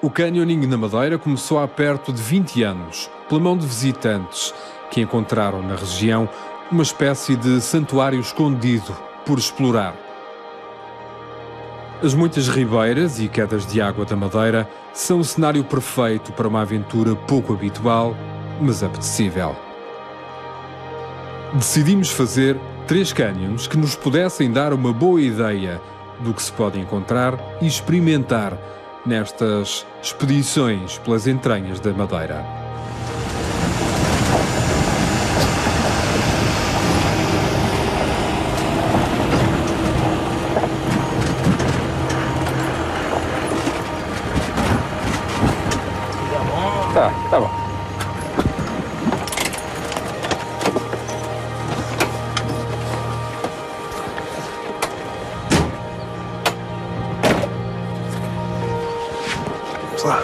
O canyoning na Madeira começou há perto de 20 anos, pela mão de visitantes que encontraram na região uma espécie de santuário escondido por explorar. As muitas ribeiras e quedas de água da Madeira são o cenário perfeito para uma aventura pouco habitual, mas apetecível. Decidimos fazer 3 canyons que nos pudessem dar uma boa ideia do que se pode encontrar e experimentar nestas expedições pelas entranhas da Madeira. Tá bom. Vamos lá.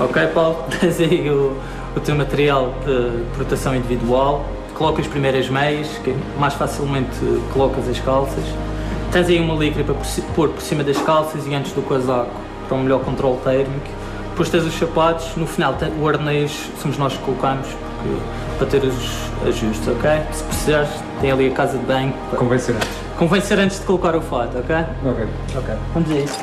Ok, Paulo, tens aí o teu material de proteção individual, coloca as primeiras meias, que mais facilmente colocas as calças, tens aí uma licra para pôr por cima das calças e antes do casaco, para um melhor controle térmico, depois tens os sapatos, no final o arnês somos nós que colocamos para ter os ajustes, ok? Se precisares, tem ali a casa de banho. Convém ser antes. Convém ser antes de colocar o fato, ok? Ok. Vamos a isso.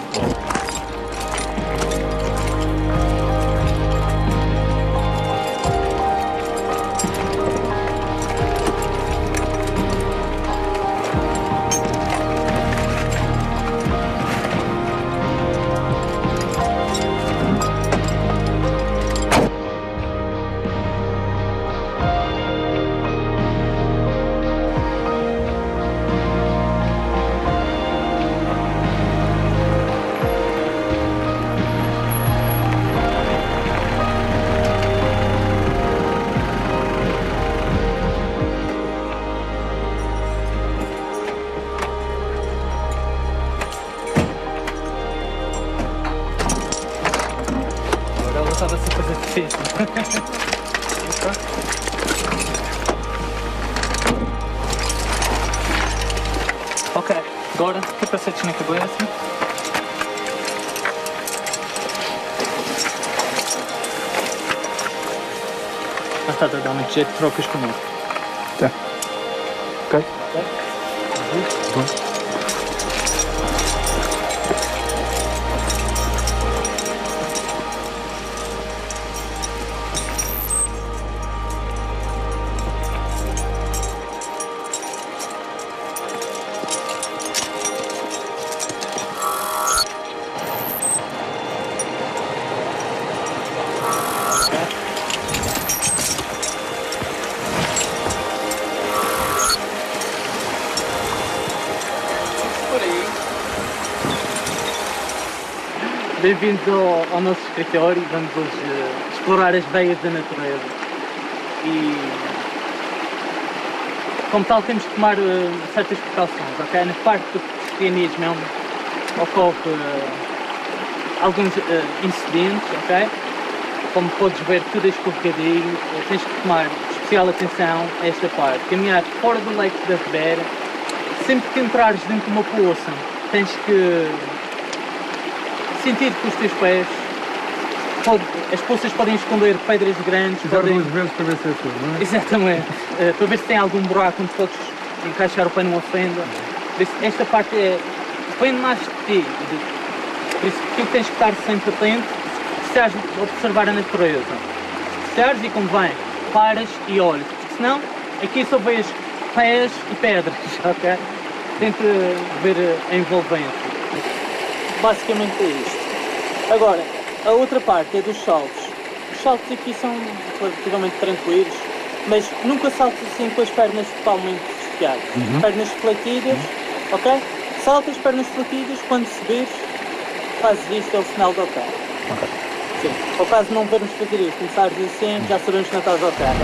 Estava a fazer difícil. Ok, agora capacetes na cabeça. Já está a dar muito jeito, trocas comigo. Tá. Ok. Bom. Bem-vindos ao nosso escritório. Vamos hoje explorar as veias da natureza e, como tal, temos de tomar certas precauções, ok? Na parte do cristianismo ocorre alguns incidentes, ok? Como podes ver, tudo é escorregadio, tens que tomar especial atenção a esta parte. Caminhar fora do leito da ribeira, sempre que entrares dentro de uma poça, tens que sentir que os teus pés, as poças podem esconder pedras grandes. Podem... duas vezes para ver se é tudo, não é? Exatamente. Para ver se tem algum buraco onde podes encaixar o pé numa fenda. Esta parte depende mais de ti. Por isso tu tens que estar sempre atento se estás a observar a natureza. Se estás e convém, paras e olhas. Porque senão aqui só vês pés e pedras, ok? Tenta ver a envolvência. Basicamente é isto. Agora, a outra parte é dos saltos. Os saltos aqui são relativamente tranquilos, mas nunca saltes assim com as pernas totalmente esticadas. Pernas fletidas, ok? Saltas, pernas fletidas, quando subires, fazes isto, é o sinal de ok. Sim. Por caso não vermos fazer isto, começares assim, já sabemos que não estás ao terra.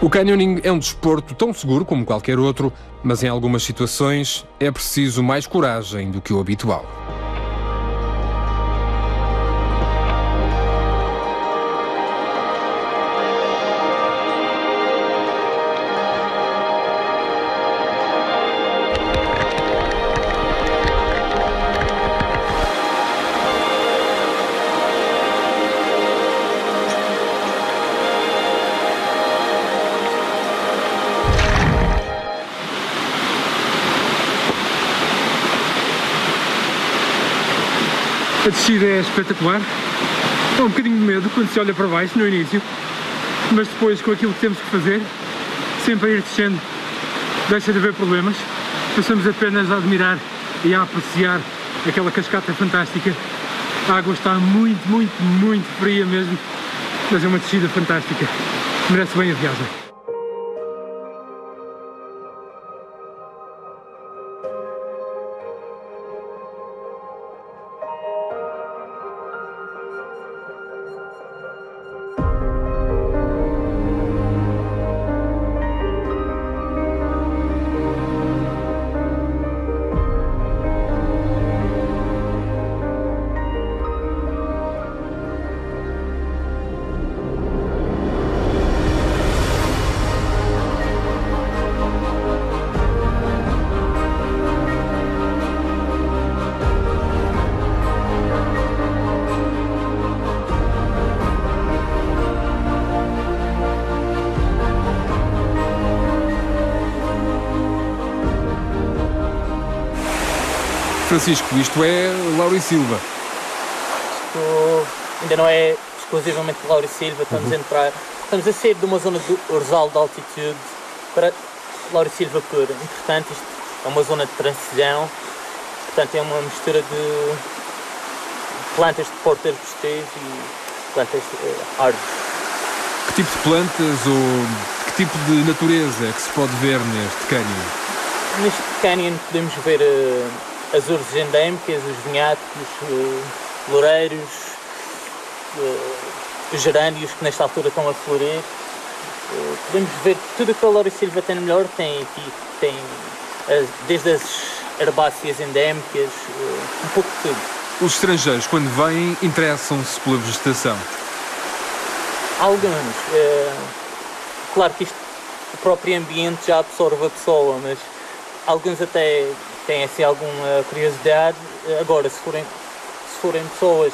O canyoning é um desporto tão seguro como qualquer outro, mas em algumas situações é preciso mais coragem do que o habitual. A descida é espetacular, dá um bocadinho de medo quando se olha para baixo no início, mas depois com aquilo que temos que fazer, sempre a ir descendo, deixa de haver problemas, passamos apenas a admirar e a apreciar aquela cascata fantástica. A água está muito, muito, muito fria mesmo, mas é uma descida fantástica, merece bem a viagem. Francisco, isto é Lauro e Silva. Isto ainda não é exclusivamente Lauro e Silva, estamos a sair de uma zona de Orzal de altitude para Lauro e Silva pura. Entretanto, isto é uma zona de transição, portanto é uma mistura de plantas de porto arbustivos e plantas de árvores. Que tipo de plantas ou que tipo de natureza é que se pode ver neste cânion? Neste cânion podemos ver as urzes endémicas, os vinhatos, loureiros, os gerânios que nesta altura estão a florir. Podemos ver tudo o que a Lauro e Silva tem melhor, tem desde as herbáceas endémicas, um pouco de tudo. Os estrangeiros, quando vêm, interessam-se pela vegetação? Alguns. Claro que o próprio ambiente já absorve a pessoa, mas alguns até têm assim alguma curiosidade. Agora, se forem pessoas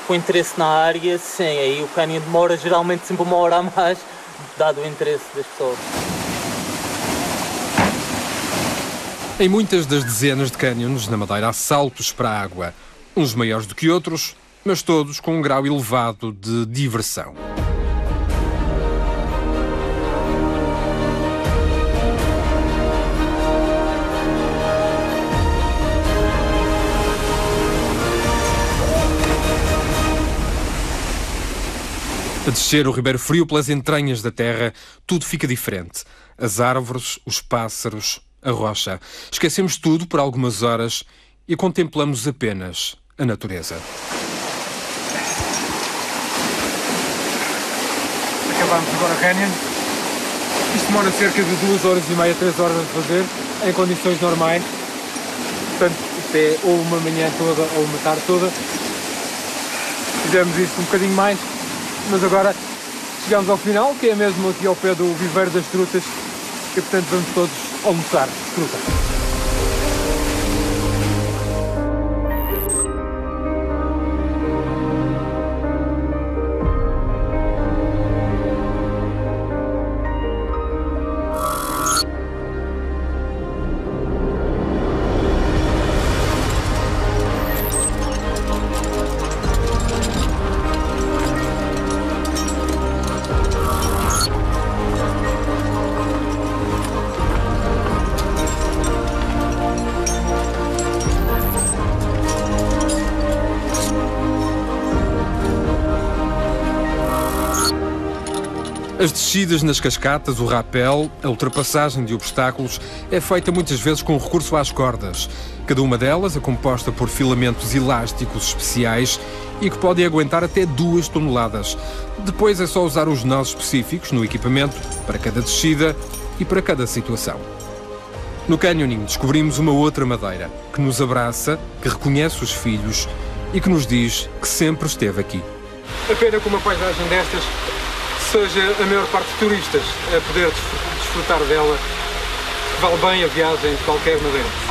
com interesse na área, sim, aí o cânion demora geralmente sempre 1 hora a mais, dado o interesse das pessoas. Em muitas das dezenas de cânions na Madeira há saltos para a água, uns maiores do que outros, mas todos com um grau elevado de diversão. A descer o Ribeiro Frio pelas entranhas da terra, tudo fica diferente. As árvores, os pássaros, a rocha. Esquecemos tudo por algumas horas e contemplamos apenas a natureza. Acabamos agora o canyon. Isto demora cerca de 2 horas e meia, 3 horas a fazer, em condições normais. Portanto, isto é ou uma manhã toda ou uma tarde toda. Fizemos isto um bocadinho mais, mas agora chegamos ao final, que é mesmo aqui ao pé do Viveiro das Trutas, e portanto vamos todos almoçar fruta. As descidas nas cascatas, o rapel, a ultrapassagem de obstáculos é feita muitas vezes com recurso às cordas. Cada uma delas é composta por filamentos elásticos especiais e que podem aguentar até 2 toneladas. Depois é só usar os nós específicos no equipamento para cada descida e para cada situação. No canyoning descobrimos uma outra madeira que nos abraça, que reconhece os filhos e que nos diz que sempre esteve aqui. A pena que uma paisagem destas seja a maior parte de turistas a poder desfrutar dela. Vale bem a viagem de qualquer maneira.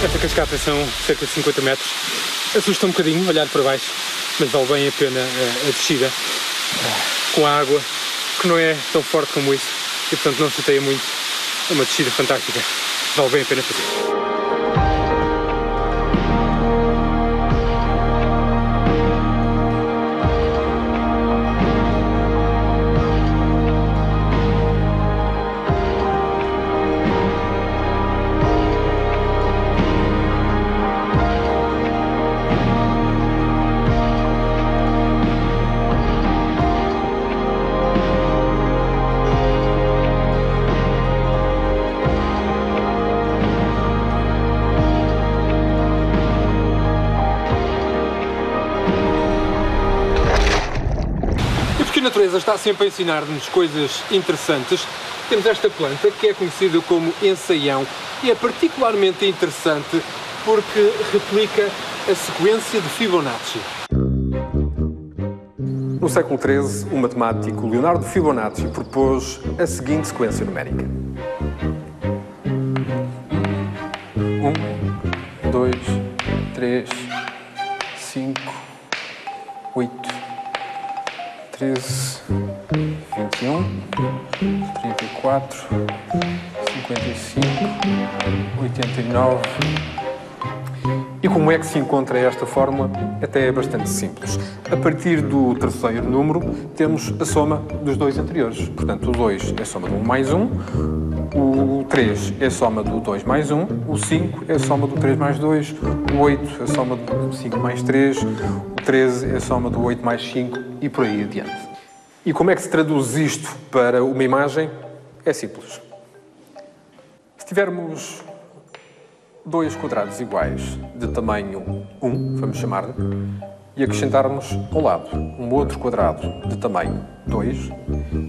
Esta cascata são cerca de 50 metros. Assusta um bocadinho olhar para baixo, mas vale bem a pena a descida com a água, que não é tão forte como isso e portanto não chateia muito. É uma descida fantástica, vale bem a pena fazer. A natureza está sempre a ensinar-nos coisas interessantes. Temos esta planta que é conhecida como ensaião e é particularmente interessante porque replica a sequência de Fibonacci. No século XIII, o matemático Leonardo Fibonacci propôs a seguinte sequência numérica: 1, 2, 3, 5, 8, 13, 21, 34, 55, 89. E como é que se encontra esta fórmula? Até é bastante simples. A partir do terceiro número, temos a soma dos dois anteriores. Portanto, o 2 é a soma do 1 mais 1, o 3 é a soma do 2 mais 1, o 5 é a soma do 3 mais 2, o 8 é a soma do 5 mais 3, o 13 é a soma do 8 mais 5 e por aí adiante. E como é que se traduz isto para uma imagem? É simples. Se tivermos dois quadrados iguais de tamanho 1, vamos chamar-lhe, e acrescentarmos ao lado um outro quadrado de tamanho 2,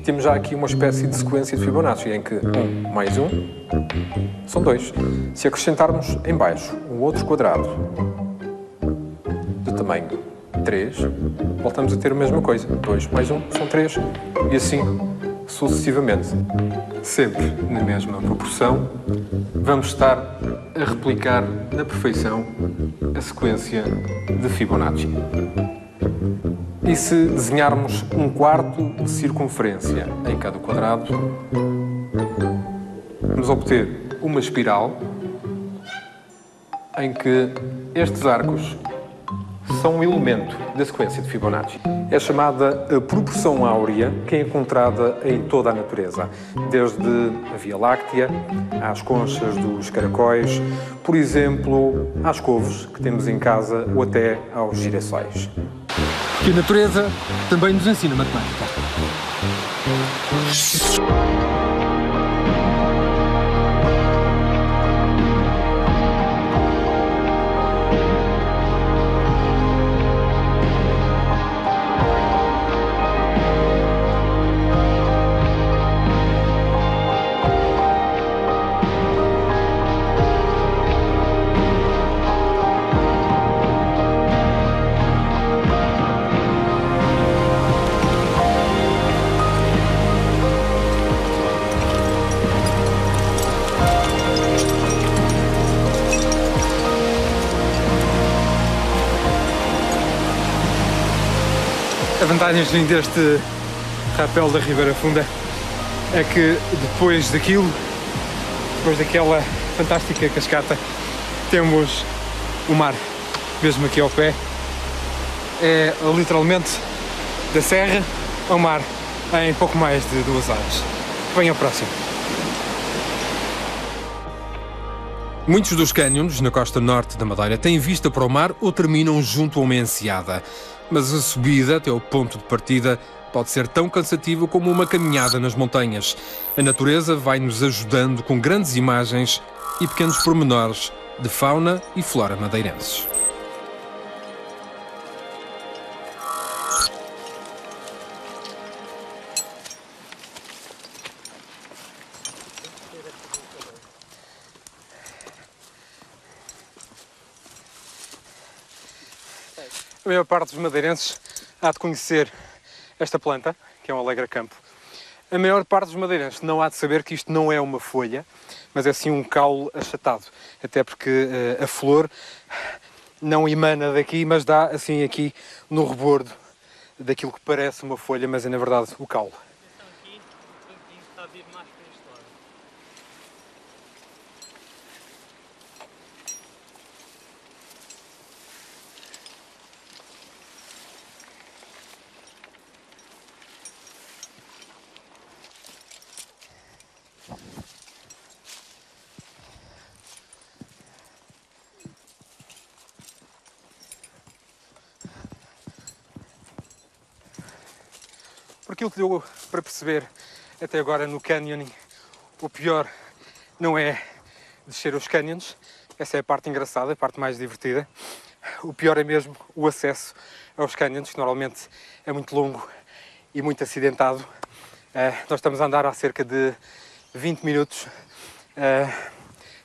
temos já aqui uma espécie de sequência de Fibonacci, em que 1 mais 1 são 2. Se acrescentarmos em baixo um outro quadrado de tamanho 3, voltamos a ter a mesma coisa. 2 mais 1 são 3, e assim sucessivamente. Sempre na mesma proporção, vamos estar a replicar na perfeição a sequência de Fibonacci. E se desenharmos um quarto de circunferência em cada quadrado, vamos obter uma espiral em que estes arcos são um elemento da sequência de Fibonacci. É chamada a proporção áurea, que é encontrada em toda a natureza, desde a Via Láctea, às conchas dos caracóis, por exemplo, às couves que temos em casa ou até aos girassóis. Que a natureza também nos ensina matemática. A vantagem deste rapel da Ribeira Funda é que depois daquela fantástica cascata, temos o mar, mesmo aqui ao pé. É literalmente da serra ao mar em pouco mais de 2 horas. Venha ao próximo. Muitos dos cânions na costa norte da Madeira têm vista para o mar ou terminam junto a uma enseada. Mas a subida até ao ponto de partida pode ser tão cansativa como uma caminhada nas montanhas. A natureza vai nos ajudando com grandes imagens e pequenos pormenores de fauna e flora madeirenses. A maior parte dos madeirenses há de conhecer esta planta, que é um alegra-campo. A maior parte dos madeirenses não há de saber que isto não é uma folha, mas é sim um caule achatado. Até porque a flor não emana daqui, mas dá assim aqui no rebordo daquilo que parece uma folha, mas é na verdade o caule. Por aquilo que deu para perceber até agora no canyoning, o pior não é descer os canyons, essa é a parte engraçada, a parte mais divertida. O pior é mesmo o acesso aos canyons, que normalmente é muito longo e muito acidentado. Nós estamos a andar há cerca de 20 minutos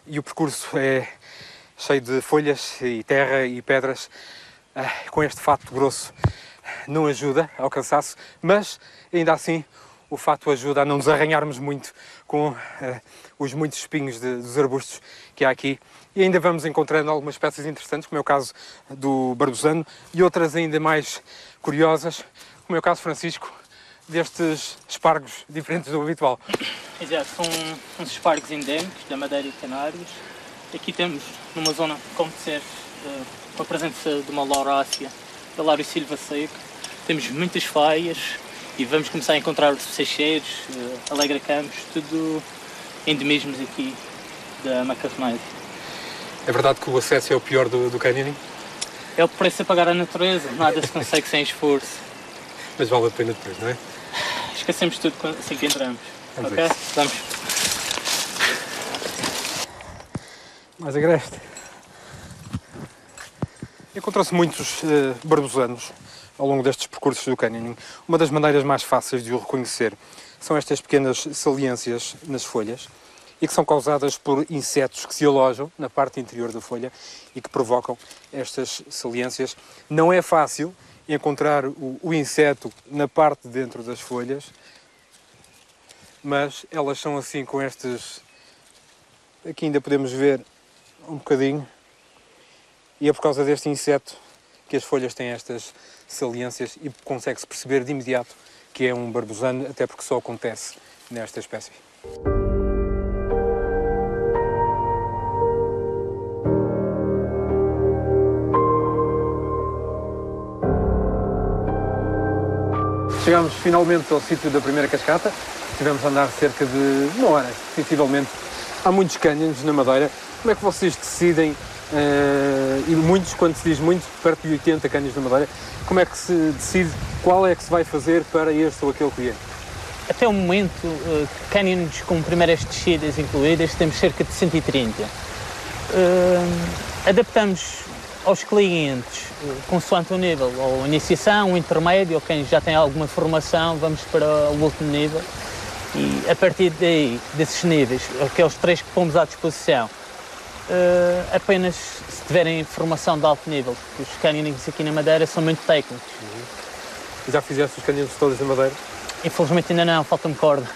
e o percurso é cheio de folhas e terra e pedras. Com este fato grosso não ajuda ao cansaço, mas ainda assim o fato ajuda a não nos arranharmos muito com os muitos espinhos dos arbustos que há aqui. E ainda vamos encontrando algumas espécies interessantes, como é o caso do barbusano, e outras ainda mais curiosas, como é o caso, Francisco, destes espargos diferentes do habitual. Exato, são uns espargos endémicos da Madeira e Canários. Aqui temos, numa zona, como disseste, com a presença de uma laurácea, da Lauricilva seca. Temos muitas faias e vamos começar a encontrar seixeiros, alegra-campos, tudo endemismos aqui da Macarroneira. É verdade que o acesso é o pior do canyoning? É o preço a pagar à natureza, nada se consegue sem esforço. Mas vale a pena depois, não é? Esquecemos tudo assim que entramos. Vamos Ok? Vamos. Mais agreste. Encontram-se muitos barbusanos ao longo destes percursos do canyoning. Uma das maneiras mais fáceis de o reconhecer são estas pequenas saliências nas folhas e que são causadas por insetos que se alojam na parte interior da folha e que provocam estas saliências. Não é fácil encontrar o inseto na parte de dentro das folhas, mas elas são assim com estes... Aqui ainda podemos ver um bocadinho, e é por causa deste inseto que as folhas têm estas saliências e consegue-se perceber de imediato que é um barbusano, até porque só acontece nesta espécie. Chegámos finalmente ao sítio da primeira cascata. Tivemos a andar cerca de 1 hora, sensivelmente. Há muitos cânions na Madeira. Como é que vocês decidem, e muitos, quando se diz muito, perto de 80 cânions na Madeira, como é que se decide qual é que se vai fazer para este ou aquele cliente? Até o momento, cânions com primeiras descidas incluídas, temos cerca de 130. Adaptamos aos clientes, consoante o nível, ou iniciação, o intermédio, ou quem já tem alguma formação, vamos para o último nível. E a partir daí, desses níveis, aqueles 3 que pomos à disposição, apenas se tiverem formação de alto nível, porque os canyonings aqui na Madeira são muito técnicos. Já fizeste os cânions todos na Madeira? Infelizmente ainda não, falta-me corda.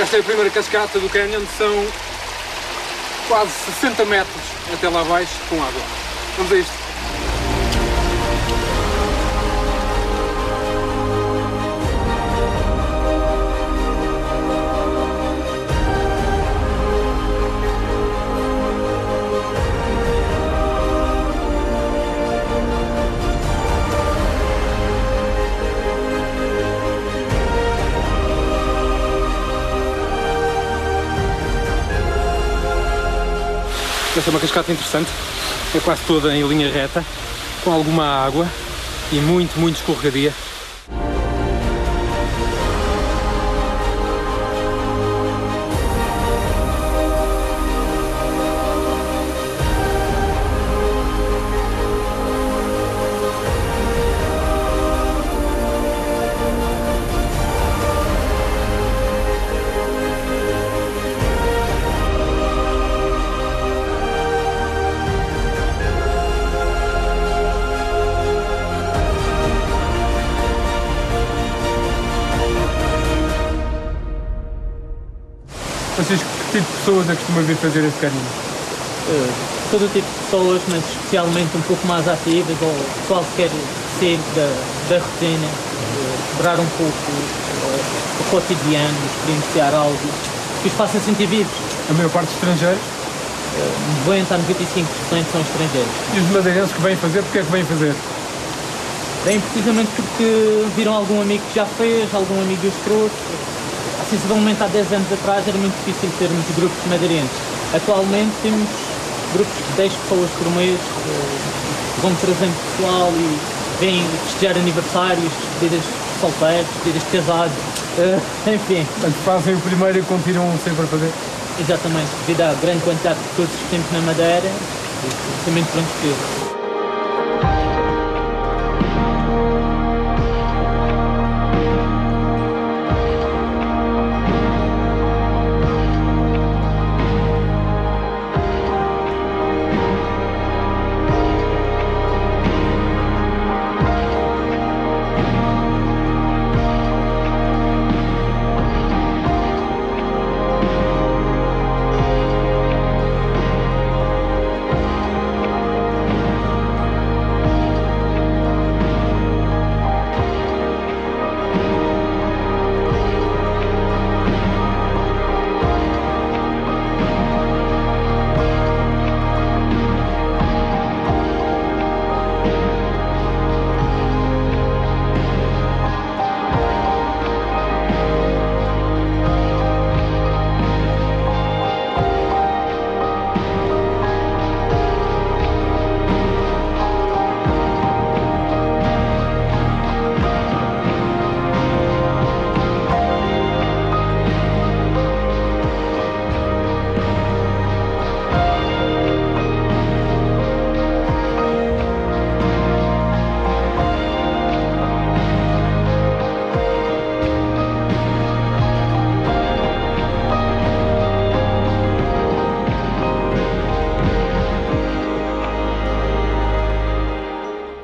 Esta é a primeira cascata do Canyon, são quase 60 metros até lá abaixo com água. Vamos a isto. Esta é uma cascata interessante, é quase toda em linha reta, com alguma água e muito escorregadia. Francisco, que tipo de pessoas é que costuma vir fazer esse caminho? Todo tipo de pessoas, mas especialmente um pouco mais ativas, ou pessoal que quer sair da rotina, quebrar um pouco o cotidiano, experienciar algo que os faça sentir vivos. A maior parte dos estrangeiros? 90 a 95% são estrangeiros. E os madeirenses que vêm fazer, porque é que vêm fazer? Bem, precisamente porque viram algum amigo que já fez, algum amigo os trouxe. Sensivelmente há 10 anos atrás era muito difícil termos grupos madeirenses. Atualmente temos grupos de 10 pessoas por mês, vão trazendo pessoal e vêm festejar aniversários, despedidas de solteiros, despedidas de casados, enfim. Portanto, fazem o primeiro e continuam sempre a fazer? Exatamente, devido à grande quantidade de recursos que temos na Madeira, também pronto que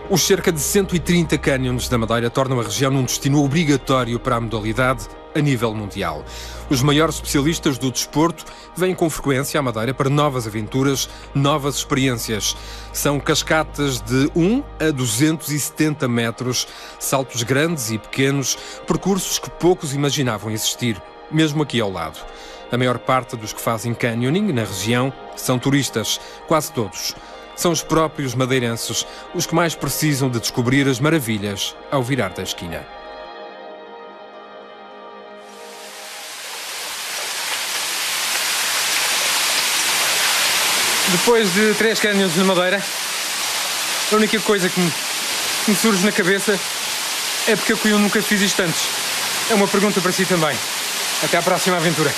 Os cerca de 130 cânions da Madeira tornam a região num destino obrigatório para a modalidade a nível mundial. Os maiores especialistas do desporto vêm com frequência à Madeira para novas aventuras, novas experiências. São cascatas de 1 a 270 metros, saltos grandes e pequenos, percursos que poucos imaginavam existir, mesmo aqui ao lado. A maior parte dos que fazem canyoning na região são turistas, quase todos. São os próprios madeirenses os que mais precisam de descobrir as maravilhas ao virar da esquina. Depois de 3 canyons na Madeira, a única coisa que me surge na cabeça é porque eu nunca fiz isto antes. É uma pergunta para si também. Até à próxima aventura.